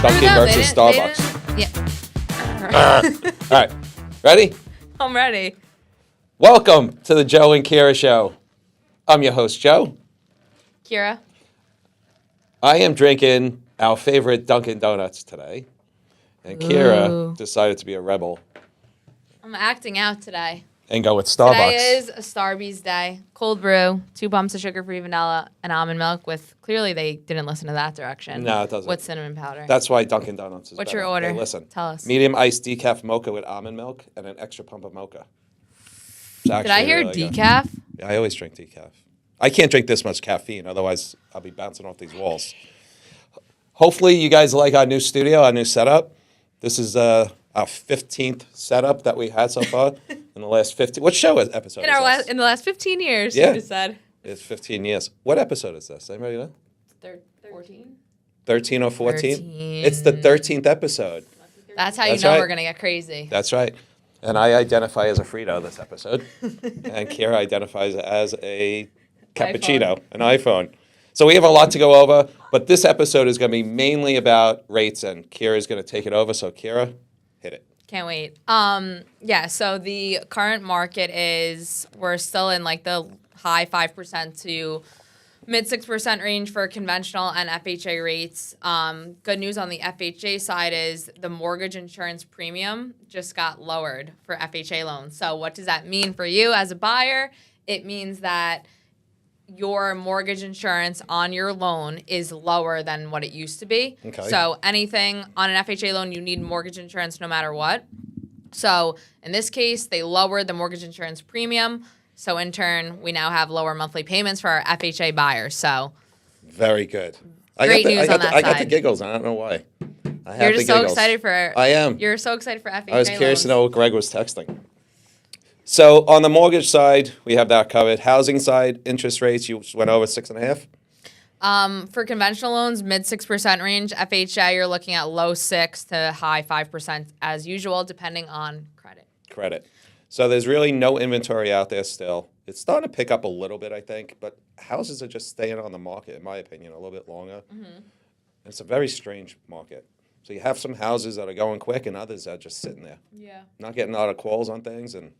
Dunkin' versus Starbucks. Yeah. All right. Ready? I'm ready. Welcome to the Joe and Keara Show. I'm your host, Joe. Keara. I am drinking our favorite Dunkin' Donuts today. And Keara Ooh. decided to be a rebel I'm acting out today. and go with Starbucks. Today is a Starbucks day. Cold brew, 2 pumps of sugar-free vanilla, and almond milk with, clearly they didn't listen to that direction. No, it doesn't. With cinnamon powder. That's why Dunkin' Donuts is What's better. your order? Hey, listen. Tell us. Medium iced decaf mocha with almond milk and an extra pump of mocha. Did I hear really good. decaf? Yeah, I always drink decaf. I can't drink this much caffeine, otherwise I'll be bouncing off these walls. Hopefully you guys like our new studio, our new setup. This is our 15th setup that we had so far in the last 15. What show episode is this? In the last 15 years, Yeah. you just said. It's 15 years. What episode is this? Anybody know? 14? 13 or 14? 13. It's the 13th episode. That's how you That's know right. we're going to get crazy. That's right. And I identify as a Frito this episode. And Keara identifies as a cappuccino, an iPhone. So we have a lot to go over, but this episode is going to be mainly about rates, and Keara is going to take it over. So Keara, hit it. Can't wait. Yeah, so the current market is, we're still in like the high 5% to mid 6% range for conventional and FHA rates. Good news on the FHA side is the mortgage insurance premium just got lowered for FHA loans. So what does that mean for you as a buyer? It means that your mortgage insurance on your loan is lower than what it used to be. Okay. So anything on an FHA loan, you need mortgage insurance no matter what. So in this case, they lowered the mortgage insurance premium. So in turn, we now have lower monthly payments for our FHA buyers. So Very good. Great news on that I got the side. giggles. I don't know why. I have you're the just so giggles. excited for. I am. You're so excited for FHA I was curious to loans. know what Greg was texting. So on the mortgage side, we have that covered. Housing side, interest rates, you went over 6.5. For conventional loans, mid 6% range. FHA, you're looking at low 6 to high 5% as usual, depending on credit. So there's really no inventory out there still. It's starting to pick up a little bit, I think, but houses are just staying on the market, in my opinion, a little bit longer. Mm-hmm. It's a very strange market. So you have some houses that are going quick and others are just sitting there. Yeah. Not getting a lot of calls on things, and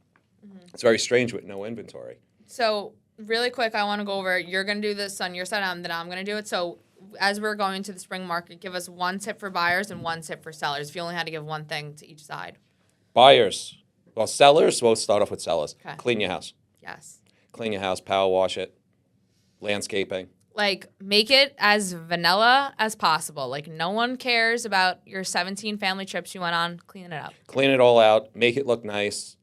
it's very strange with no inventory. So really quick, I want to go over, you're going to do this on your side, then I'm going to do it. So as we're going to the spring market, give us one tip for buyers and one tip for sellers. If you only had to give one thing to each side. Buyers. Well, sellers, we'll start off with sellers. Okay. Clean your house. Yes. Clean your house, power wash it, landscaping. Like, make it as vanilla as possible. Like, no one cares about your 17 family trips you went on. Clean it up. Clean it all out, make it look nice.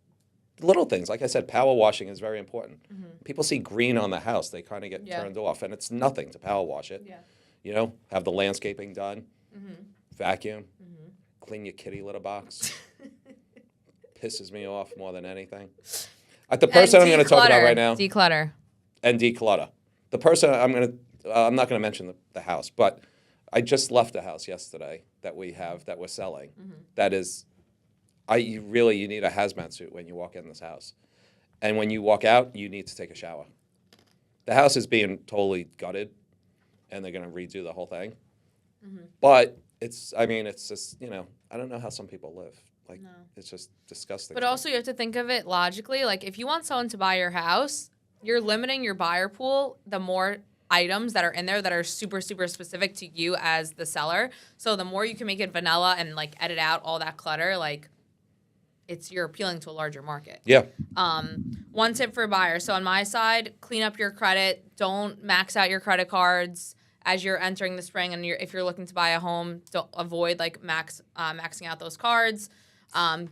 Little things, like I said, power washing is very important. Mm-hmm. People see green on the house, they kind of get turned off, and it's nothing to power wash it. Yeah. You know, have the landscaping done, vacuum, clean your kitty litter box. Pisses me off more than anything. The person I'm going to talk about right now. Declutter. And declutter. The person I'm not going to mention the house, but I just left a house yesterday that we have that we're selling. Mm-hmm. That is, you need a hazmat suit when you walk in this house, and when you walk out, you need to take a shower. The house is being totally gutted, and they're going to redo the whole thing. Mm-hmm. But it's just I don't know how some people live. Like, no. It's just disgusting. But also, you have to think of it logically. Like, if you want someone to buy your house, you're limiting your buyer pool the more items that are in there that are super, super specific to you as the seller. So the more you can make it vanilla and, like, edit out all that clutter, like, you're appealing to a larger market. Yeah. One tip for buyers. So on my side, clean up your credit. Don't max out your credit cards as you're entering the spring. And if you're looking to buy a home, don't avoid, like, maxing out those cards.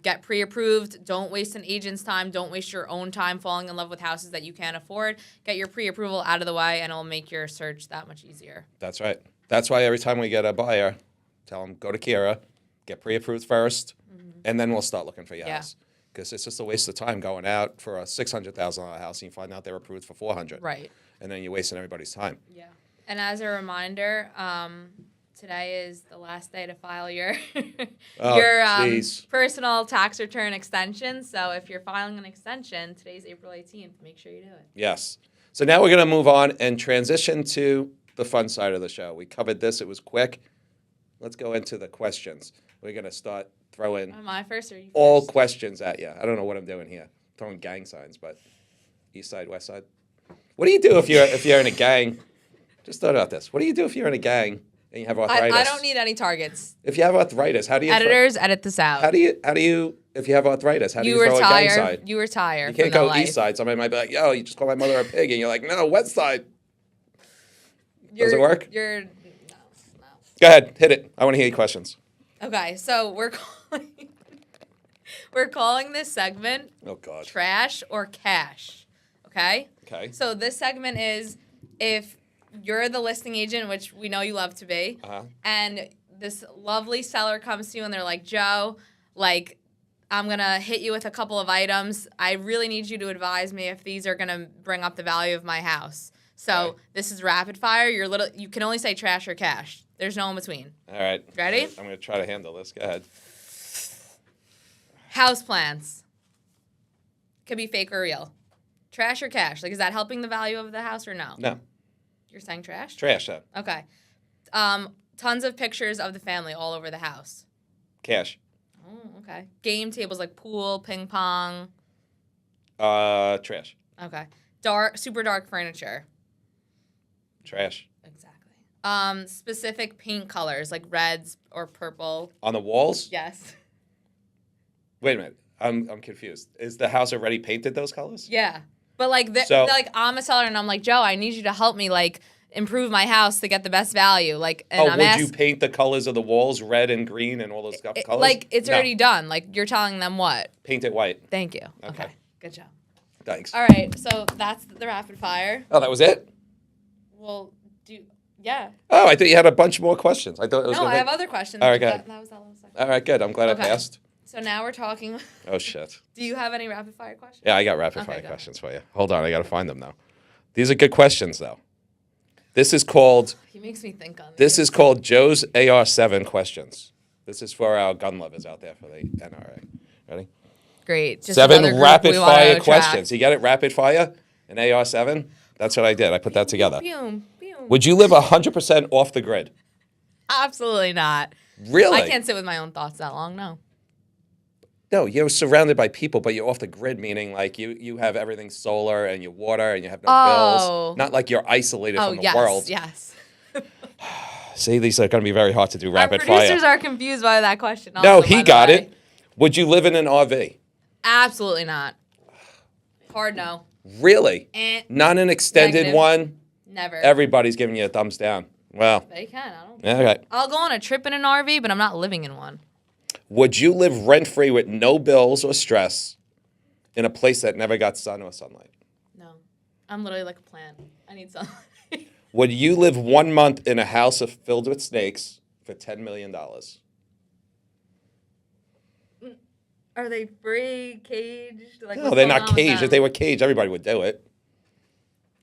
Get pre-approved. Don't waste an agent's time. Don't waste your own time falling in love with houses that you can't afford. Get your pre-approval out of the way, and it'll make your search that much easier. That's right. That's why every time we get a buyer, tell them, go to Keara, get pre-approved first, and then we'll start looking for your house. Because it's just a waste of time going out for a $600,000 house, and you find out they're approved for $400,000. Right. And then you're wasting everybody's time. Yeah. And as a reminder, today is the last day to file your personal tax return extension. So if you're filing an extension, today's April 18th. Make sure you do it. Yes. So now we're going to move on and transition to the fun side of the show. We covered this. It was quick. let's go into the questions. We're gonna start throwing Am I first or you all first? questions at you. I don't know what I'm doing here. Throwing gang signs, but east side, west side. What do you do if you're in a gang? Just thought about this. What do you do if you're in a gang and you have arthritis? I don't need any targets. If you have arthritis, how do you Editors, edit this out. how do you if you have arthritis, how do you throw a gang sign? You retire. You can't from go the life. east side. Somebody might be like, "Yo, you just called my mother a pig," and you're like, "No, west side." Does it work? No. Go ahead, hit it. I want to hear your questions. Okay, so we're calling this segment Oh God. Trash or Cash. Okay? Okay. So this segment is if you're the listing agent, which we know you love to be, and this lovely seller comes to you and they're like, Joe, like, I'm going to hit you with a couple of items. I really need you to advise me if these are going to bring up the value of my house. So this is rapid fire. You can only say trash or cash. There's no in between. All right. Ready? I'm going to try to handle this. Go ahead. House plans. Could be fake or real. Trash or cash? Like, is that helping the value of the house or no? No. You're saying trash? Trash, though. Okay. Tons of pictures of the family all over the house. Cash. Oh, okay. Game tables like pool, ping pong. Trash. Okay. Super dark furniture. Trash. Exactly. Specific paint colors like reds or purple. On the walls? Yes. Wait a minute. I'm confused. Is the house already painted those colors? Yeah. But like, So- like I'm a seller and I'm like, Joe, I need you to help me like improve my house to get the best value. Like, and I'm would you paint the colors of the walls red and green and all those colors? like it's No. already done. Like you're telling them what? Paint it white. Thank you. Okay. Good job. Thanks. All right. So that's the rapid fire. Oh, that was it? Well, yeah. Oh, I thought you had a bunch more questions. I thought it was No, gonna I be- have other questions. All right, go but ahead. that was that last second. All right, good. I'm glad Okay. I passed. So now we're talking. Oh, shit. Do you have any rapid fire questions? Yeah, I got rapid Okay, fire go. questions for you. Hold on, I got to find them now. These are good questions, though. This is called He makes me think on This is called Joe's AR7 questions. This is for our gun lovers out there for the NRA. Ready? Great. Just 7 another group rapid we wanna fire attract. questions. You get it? Rapid fire? An AR7? That's what I did. I put that together. Boom, boom. Would you live 100% off the grid? Absolutely not. Really? I can't sit with my own thoughts that long. No. No, you're surrounded by people, but you're off the grid, meaning like you have everything solar and you water and you have no Oh. bills. Not like you're isolated Oh from the yes, world. yes. See, these are going to be very hard to do rapid Our fire. producers are confused by that question. No, also, he by the got way. it. Would you live in an RV? Absolutely not. Hard no. Really? Not Not an extended Negative. one? Never. Everybody's giving you a thumbs down. Well, They can. I don't. okay. I'll go on a trip in an RV, but I'm not living in one. Would you live rent-free with no bills or stress in a place that never got sun or sunlight? No. I'm literally like a plant. I need sunlight. Would you live 1 month in a house filled with snakes for $10 million? Are they free, caged? Like, No, what's they're going not on with caged. them? If they were caged, everybody would do it.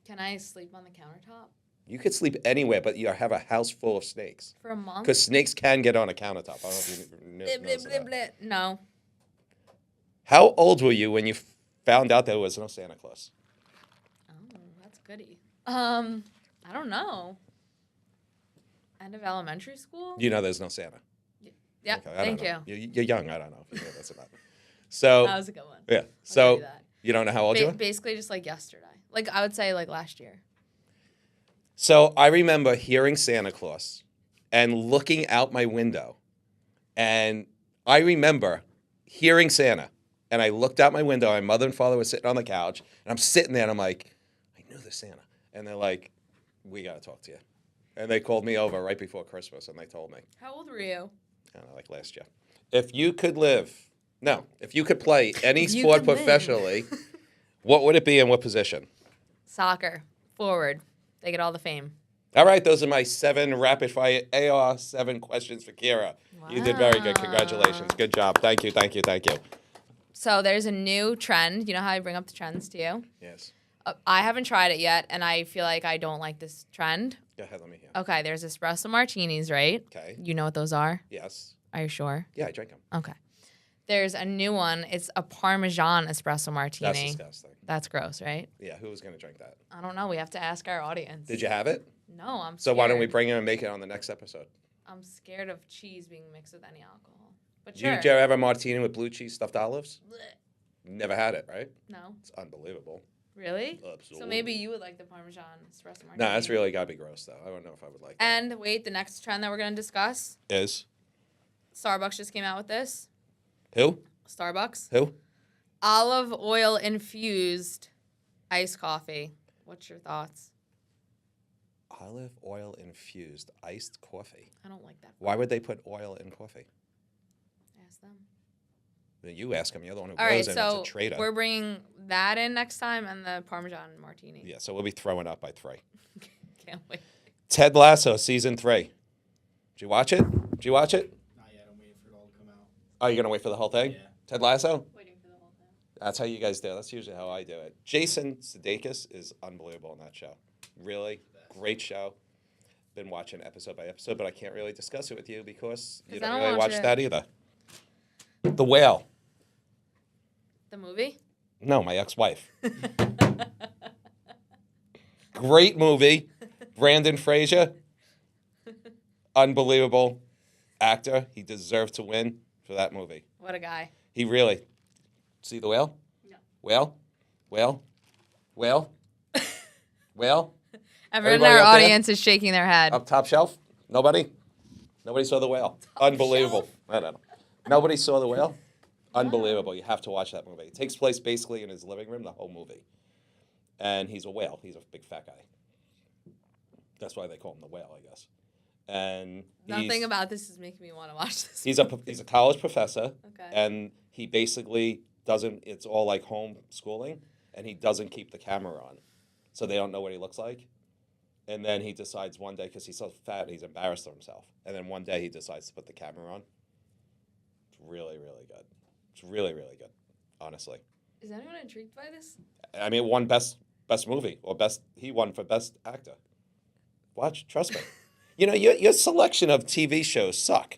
Can I sleep on the countertop You could sleep anywhere, but you have a house full of snakes. for a month? Because snakes can get on a countertop. I don't know if you knew Blip, blip, noticed blip, that. blip. No. How old were you when you found out there was no Santa Claus? Oh, that's goody. I don't know. End of elementary school? You know there's no Santa. Yeah, Okay, I thank don't you. know. You're young. I don't know if you know this or not. So, That was a good one. yeah. I'll give So, you that. you don't know how old you are? Basically just like yesterday. Like I would say like last year. So, I remember hearing Santa Claus and looking out my window. And I remember hearing Santa. And I looked out my window. My mother and father were sitting on the couch. And I'm sitting there and I'm like, I knew there's Santa. And they're like, we got to talk to you. And they called me over right before Christmas and they told me. How old were you? I don't know, like last year. If you could play any If you sport could live. professionally, what would it be and what position? Soccer. Forward. They get all the fame. All right, those are my 7 rapid fire AR7 questions for Keara. You did very good. Congratulations. Good job. Thank you, thank you, thank you. So there's a new trend. You know how I bring up the trends to you? Yes. I haven't tried it yet, and I feel like I don't like this trend. Go ahead, let me hear. Okay, there's espresso martinis, right? Okay. You know what those are? Yes. Are you sure? Yeah, I drink them. Okay. There's a new one. It's a Parmesan espresso martini. That's disgusting. That's gross, right? Yeah, who was going to drink that? I don't know. We have to ask our audience. Did you have it? No, I'm So why don't we scared. bring it and make it on the next episode? I'm scared of cheese being mixed with any alcohol. But Do sure. you ever have a martini with blue cheese stuffed olives? Blech. Never had it, right? No. It's unbelievable. Really? Absolutely. So maybe you would like the Parmesan espresso martini. No, that's really got to be gross, though. I don't know if I would like that. And wait, the next trend that we're going to discuss, Is? Starbucks just came out with this. Who? Starbucks. Who? Olive oil infused iced coffee. What's your thoughts? Olive oil infused iced coffee. I don't like that. Why would they put oil in coffee? Ask them. Then you ask them. You're the one who All right, goes in as so a trader. we're bringing that in next time and the Parmesan martini. Yeah, so we'll be throwing up by 3. Can't wait. Ted Lasso, season 3. Did you watch it? Did you watch it? Not yet. I'm waiting for it all to come out. Oh, you're going to wait for the whole thing? Yeah. Ted Lasso? Waiting for the whole thing. That's how you guys do it. That's usually how I do it. Jason Sudeikis is unbelievable in that show. Really great show. Been watching episode by episode, but I can't really discuss it with you because you 'Cause I don't don't really watch watch it. that either. The Whale. The movie? No, my ex-wife. Great movie. Brandon Fraser. Unbelievable actor. He deserved to win for that movie. What a guy. He really. See the whale? No. Whale? Whale? Whale? Whale? Everyone in Everybody our up there? audience is shaking their head. Up top shelf? Nobody? Nobody saw the whale. Unbelievable. shelf? I don't know. Nobody saw the whale? Unbelievable. You have to watch that movie. It takes place basically in his living room, the whole movie. And he's a whale. He's a big fat guy. That's why they call him the whale, I guess. And Nothing about this is making me want to watch this. he's a college professor. Okay. And he basically doesn't, it's all like home schooling, and he doesn't keep the camera on. So they don't know what he looks like. And then he decides one day, because he's so fat, he's embarrassed of himself. And then one day he decides to put the camera on. It's really, really good. It's really, really good, honestly. Is anyone intrigued by this? I mean, it won best movie, or he won for best actor. Watch, trust me. You know, your selection of TV shows suck.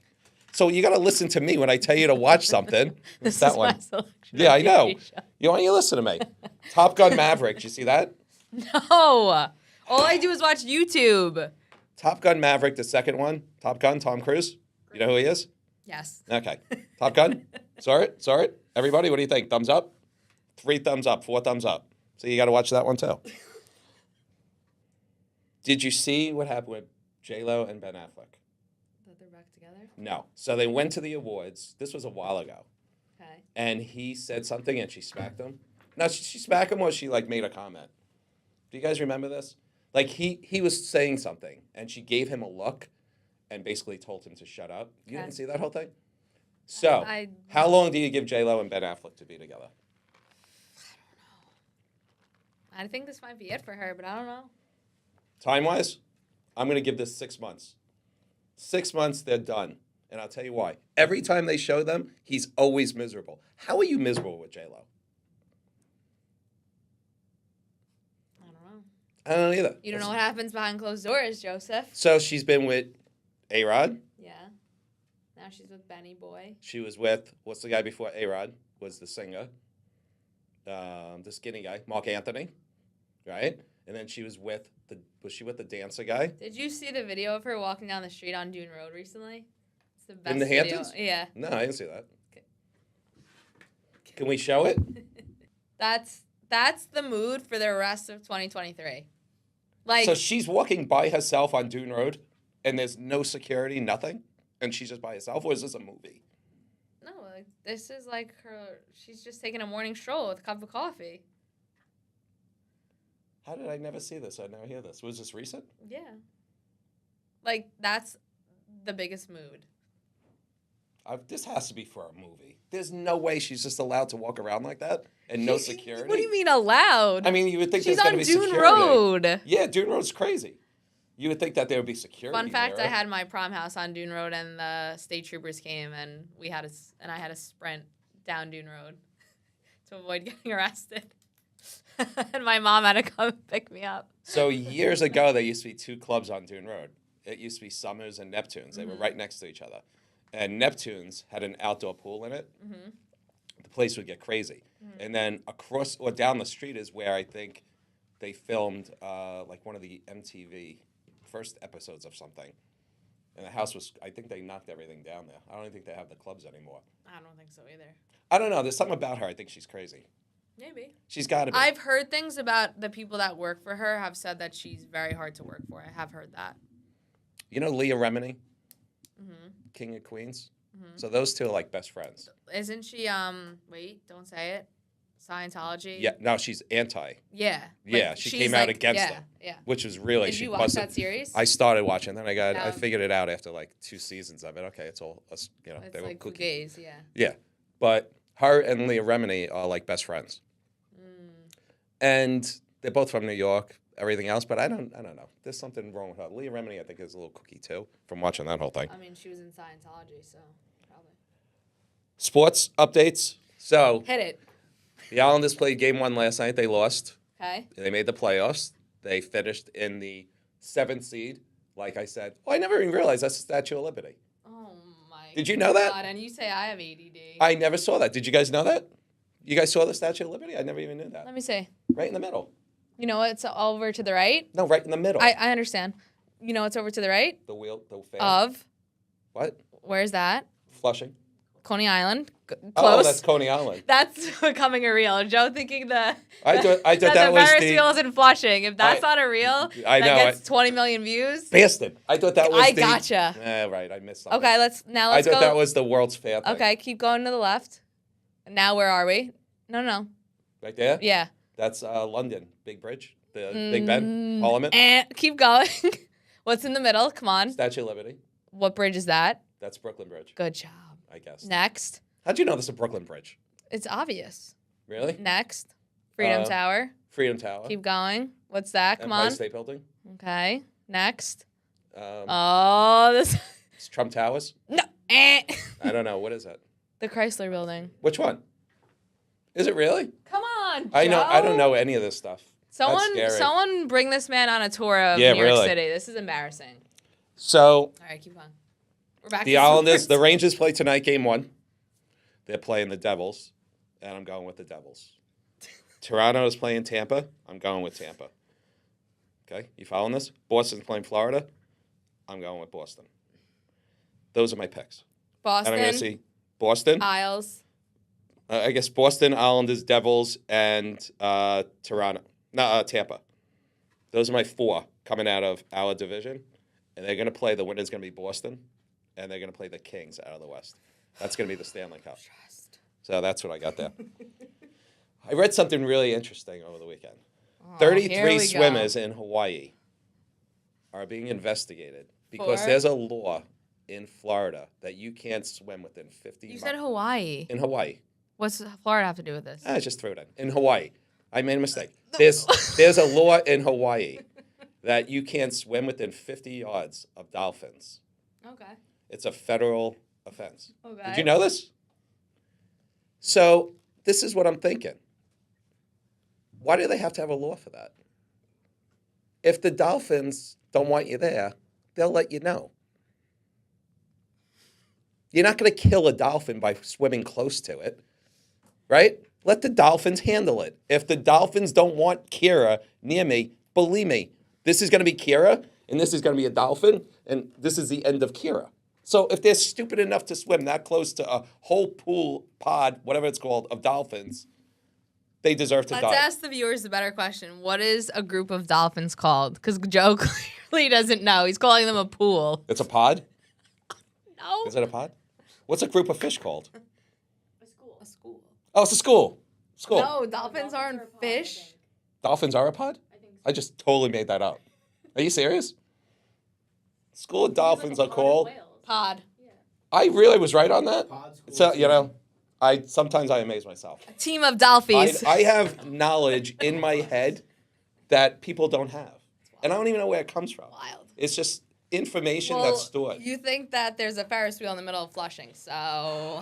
So you got to listen to me when I tell you to watch something. This that is one. my selection. Yeah, of I know. TV show. You want you listen to me. Top Gun Maverick. Did you see that? No. All I do is watch YouTube. Top Gun Maverick, the second one. Top Gun, Tom Cruise. You know who he is? Yes. Okay. Top Gun. Saw it? Saw it? Everybody, what do you think? Thumbs up? 3 thumbs up, 4 thumbs up. So you got to watch that one too. Did you see what happened with J-Lo and Ben Affleck? That they're back together? No. So they went to the awards. This was a while ago. Okay. And he said something and she smacked him. No, she smacked him or she like made a comment. Do you guys remember this? Like he was saying something and she gave him a look and basically told him to shut up. You Okay. didn't see that whole thing? So, I- how long do you give J-Lo and Ben Affleck to be together? I think this might be it for her, but I don't know. Time-wise, I'm going to give this 6 months. 6 months, they're done. And I'll tell you why. Every time they show them, he's always miserable. How are you miserable with J-Lo? I don't know. I don't know either. You don't know what happens behind closed doors, Joseph. So she's been with A-Rod. Yeah. Now she's with Benny Boy. She was with, what's the guy before A-Rod? Was the singer. The skinny guy, Mark Anthony. Right? And then she was with was she with the dancer guy? Did you see the video of her walking down the street on Dune Road recently? It's the best In the video. Hamptons? Yeah. No, I didn't see that. Okay. Can we show it? That's the mood for the rest of 2023. Like So she's walking by herself on Dune Road, and there's no security, nothing, and she's just by herself. Or is this a movie? no, like this is like her. She's just taking a morning stroll with a cup of coffee. How did I never see this? I never hear this. Was this recent? Yeah. Like that's the biggest mood. This has to be for a movie. There's no way she's just allowed to walk around like that and no security. What do you mean allowed? I mean, you would think She's there's on going to be Dune security. Road. Yeah, Dune Road's crazy. You would think that there would be security. Fun fact: there. I had my prom house on Dune Road, and the state troopers came, and I had to sprint down Dune Road to avoid getting arrested. And my mom had to come pick me up. So years ago, there used to be 2 clubs on Dune Road. It used to be Summers and Neptunes. They were right next to each other. And Neptunes had an outdoor pool in it. Mm-hmm. The place would get crazy. And then across or down the street is where I think they filmed like one of the MTV first episodes of something. And the house was, I think they knocked everything down there. I don't even think they have the clubs anymore. I don't think so either. I don't know. There's something about her. I think she's crazy. Maybe. She's got to be. I've heard things about the people that work for her have said that she's very hard to work for. I have heard that. You know Leah Remini? Mm-hmm. King of Queens? Mm-hmm. So those two are like best friends. Isn't she, wait, don't say it. Scientology? Yeah, no, she's anti. Yeah. Yeah, she came out against them. Yeah. Which was really... Did she you watch busted- that series? I started watching, then I No. figured it out after like 2 seasons of it. Okay, it's all, you know, It's they were like cooking. gays, yeah. Yeah, but her and Leah Remini are like best friends. And they're both from New York, everything else, but I don't know. There's something wrong with her. Leah Remini, I think, is a little cookie too, from watching that whole thing. I mean, she was in Scientology, so probably. Sports updates. So, Hit it. the Islanders played game 1 last night. They lost. Okay. They made the playoffs. They finished in the 7th seed. Like I said, I never even realized that's the Statue of Liberty. Oh, my Did you know that? God, and you say I have ADD. I never saw that. Did you guys know that? You guys saw the Statue of Liberty? I never even knew that. Let me see. Right in the middle. You know what? It's over to the right. No, right in the middle. I understand. You know what's over to the right? The fan. Of. What? Where's that? Flushing. Coney Island. Close. Oh, that's Coney Island. That's becoming a reel. Joe thinking I thought that that the was Ferris the wheel is in Flushing. If that's not a reel, I know, that gets 20 million views. Boston. I thought that was I the... gotcha. Right. I missed something. Okay, let's I go. thought that was the World's Fair thing. Okay, keep going to the left. Now where are we? No. Right there? Yeah. That's London. Big Bridge. The Big Ben. Parliament. And keep going. What's in the middle? Come on. Statue of Liberty. What bridge is that? That's Brooklyn Bridge. Good job. I guess. Next. How'd you know this is a Brooklyn Bridge? It's obvious. Really? Next. Freedom Tower. Freedom Tower. Keep going. What's that? Come Empire on. State Building. Okay. Next. Um, This. It's Trump Towers. No. I don't know. What is that? The Chrysler Building. Which one? Is it really? Come on, Joe. I don't know any of this stuff. That's scary. Someone bring this man on a tour of Yeah, New York really. City. This is embarrassing. So All right, keep on. We're back the to Islanders, the sports. Rangers play tonight, game 1. They're playing the Devils, and I'm going with the Devils. Toronto is playing Tampa. I'm going with Tampa. Okay, you following this? Boston's playing Florida. I'm going with Boston. Those are my picks. Boston, And I'm going to see Boston. Isles. I guess Boston, Islanders, Devils, and Toronto. No, Tampa. Those are my 4 coming out of our division. And they're going to play, the winner's going to be Boston, and they're going to play the Kings out of the West. That's going to be the Stanley Cup. So that's what I got there. I read something really interesting over the weekend. Oh, here 33 we go. swimmers in Hawaii are being investigated because For? there's a law in Florida that you can't swim within 50 You miles. said Hawaii. In Hawaii. What's Florida have to do with this? I just threw it in. In Hawaii. I made a mistake. There's a law in Hawaii that you can't swim within 50 yards of dolphins. Okay. It's a federal offense. Okay. Did you know this? So this is what I'm thinking. Why do they have to have a law for that? If the dolphins don't want you there, they'll let you know. You're not going to kill a dolphin by swimming close to it, right? Let the dolphins handle it. If the dolphins don't want Keara near me, believe me, this is going to be Keara, and this is going to be a dolphin, and this is the end of Keara. So if they're stupid enough to swim that close to a whole pool, pod, whatever it's called, of dolphins, they deserve to Let's die. ask the viewers the better question. What is a group of dolphins called? Because Joe clearly doesn't know. He's calling them a pool. It's a pod? No. Is it a pod? What's a group of fish called? A school. Oh, it's a school. School. No, dolphins aren't fish. Dolphins are a pod? I just totally made that up. Are you serious? School of dolphins are called. Pod. I really was right on that. Pod school. So you know, sometimes I amaze myself. A team of dolphins. I have knowledge in my head that people don't have, and I don't even know where it comes from. Wild. It's just information Well, that's stored. you think that there's a Ferris wheel in the middle of Flushing, so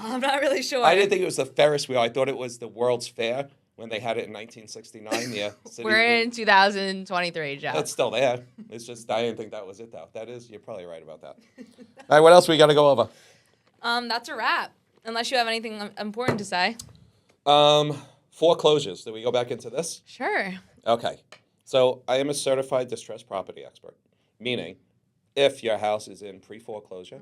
I'm not really sure. I didn't think it was the Ferris wheel. I thought it was the World's Fair when they had it in 1969. Yeah, We're in 2023, Joe. It's still there. It's just I didn't think that was it though. That is, you're probably right about that. All right, what else we got to go over? That's a wrap. Unless you have anything important to say. Foreclosures. Did we go back into this? Sure. Okay. So I am a certified distressed property expert, meaning if your house is in pre-foreclosure,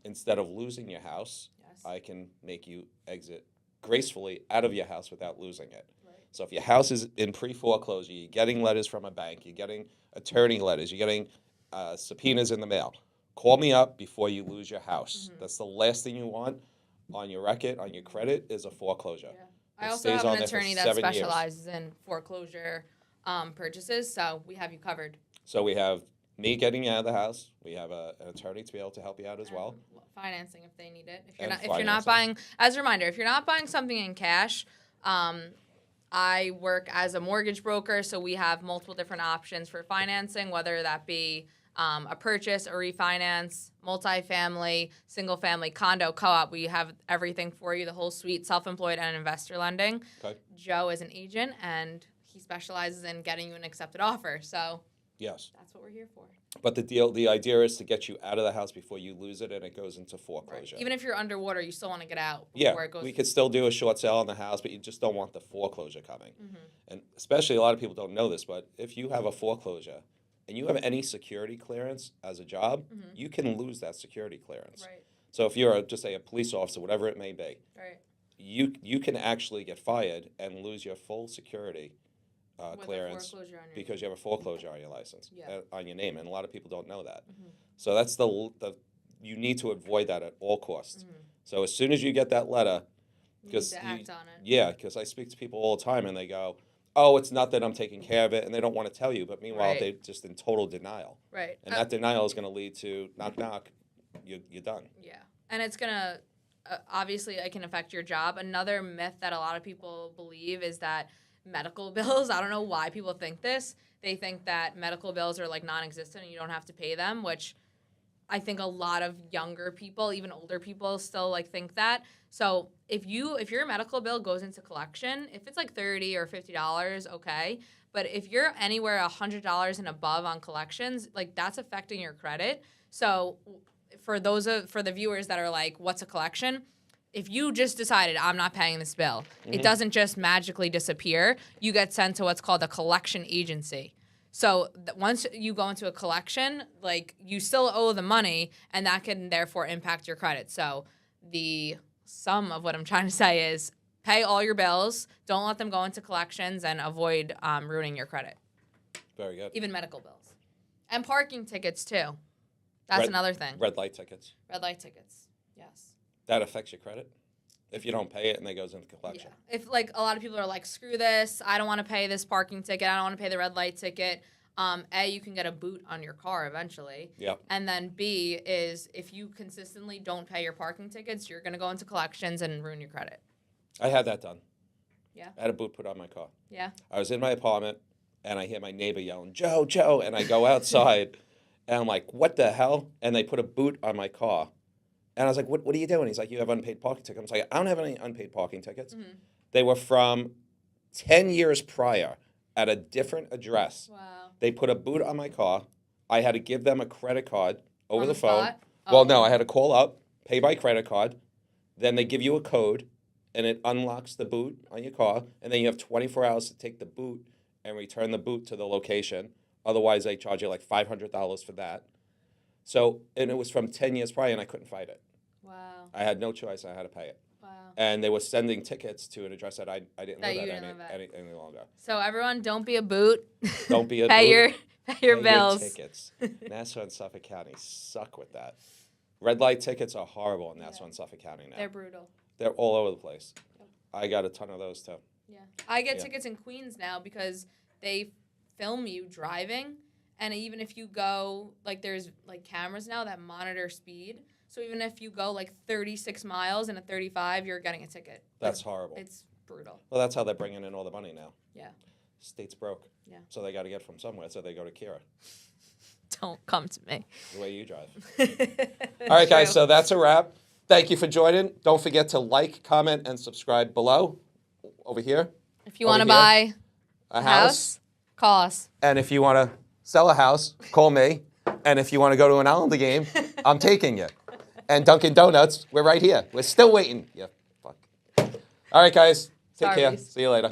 instead of losing your house, Yes. I can make you exit gracefully out of your house without losing it. Right. So if your house is in pre-foreclosure, you're getting letters from a bank, you're getting attorney letters, you're getting subpoenas in the mail. Call me up before you lose your house. That's the last thing you want on your record, on your credit, is a foreclosure. Yeah. It I also stays have on an there for attorney that 7 years. specializes in foreclosure purchases, so we have you covered. So we have me getting you out of the house. We have an attorney to be able to help you out as well. Financing if they need it. If And you're not buying, as a reminder, if you're not buying something in cash, I work as a mortgage broker, so we have multiple different options for financing, whether that be a purchase, a refinance, multifamily, single-family, condo, co-op. We have everything for you, the whole suite, self-employed and investor lending. Okay. Joe is an agent, and he specializes in getting you an accepted offer. So Yes. that's what we're here for. But the idea is to get you out of the house before you lose it and it goes into foreclosure. Even if you're underwater, you still want to get out Yeah, before it goes. we could still do a short sale on the house, but you just don't want the foreclosure coming. Mm-hmm. And especially a lot of people don't know this, but if you have a foreclosure and you have any security clearance as a job, you can lose that security clearance. Right, So if you're, just say, a police officer, whatever it may be, right. you can actually get fired and lose your full security With a clearance foreclosure on your because you have a foreclosure on your license, Yeah. on your name, and a lot of people don't know that. So that's the you need to avoid that at all costs. So as soon as you get that letter, You need because to act on it. yeah, because I speak to people all the time and they go, "Oh, it's not that I'm taking care of it," and they don't want to tell you, but meanwhile Right. they're just in total denial, Right. and that denial is going to lead to knock knock, you're done. Yeah. And it's going to, obviously, it can affect your job. Another myth that a lot of people believe is that medical bills, I don't know why people think this. They think that medical bills are like non-existent and you don't have to pay them, which I think a lot of younger people, even older people, still like think that. So if your medical bill goes into collection, if it's like $30 or $50, okay. But if you're anywhere $100 and above on collections, like that's affecting your credit. So for the viewers that are like, what's a collection? If you just decided, I'm not paying this bill, it doesn't just magically disappear. You get sent to what's called a collection agency. So once you go into a collection, like you still owe the money, and that can therefore impact your credit. So the sum of what I'm trying to say is pay all your bills, don't let them go into collections, and avoid ruining your credit. Very good. Even medical bills. And parking tickets, too. That's another thing. Red light tickets. Red light tickets, yes. That affects your credit if you don't pay it and it goes into collection. Yeah. If like a lot of people are like, screw this, I don't want to pay this parking ticket, I don't want to pay the red light ticket. A, you can get a boot on your car eventually. Yep. And then B is if you consistently don't pay your parking tickets, you're going to go into collections and ruin your credit. I had that done. Yeah. I had a boot put on my car. Yeah. I was in my apartment and I hear my neighbor yelling, "Joe, Joe," and I go outside and I'm like, "What the hell?" And they put a boot on my car. And I was like, what are you doing? He's like, "You have unpaid parking tickets." I was like, "I don't have any unpaid parking tickets." They were from 10 years prior at a different address. Wow. They put a boot on my car. I had to give them a credit card over On the the phone. spot? Well, Oh. no, I had to call up, pay by credit card. Then they give you a code, and it unlocks the boot on your car. And then you have 24 hours to take the boot and return the boot to the location. Otherwise, they charge you like $500 for that. So, and it was from 10 years prior, and I couldn't fight it. Wow. I had no choice. I had to pay it. Wow. And they were sending tickets to an address that I didn't That live you at didn't live at. any longer. So everyone, don't be a boot. Don't be a pay boot. Pay your Pay bills. tickets. Nassau and Suffolk County suck with that. Red light tickets are horrible in Nassau and Suffolk County now. They're brutal. They're all over the place. I got a ton of those too. Yeah. I get Yeah. tickets in Queens now because they film you driving. And even if you go, like there's like cameras now that monitor speed. So even if you go like 36 miles in a 35, you're getting a ticket. That's horrible. It's brutal. Well, that's how they're bringing in all the money now. Yeah. State's broke. Yeah. So they got to get from somewhere. So they go to Keara, Don't come to me. the way you drive. All right, guys. So that's a wrap. Thank you for joining. Don't forget to like, comment, and subscribe below. Over here. If you Over want to here. buy A house. call us. And if you want to sell a house, call me. And if you want to go to an Islander game, I'm taking you. And Dunkin' Donuts, we're right here. We're still waiting. Yeah, fuck. All right, guys. Take care. Starbies. See you later.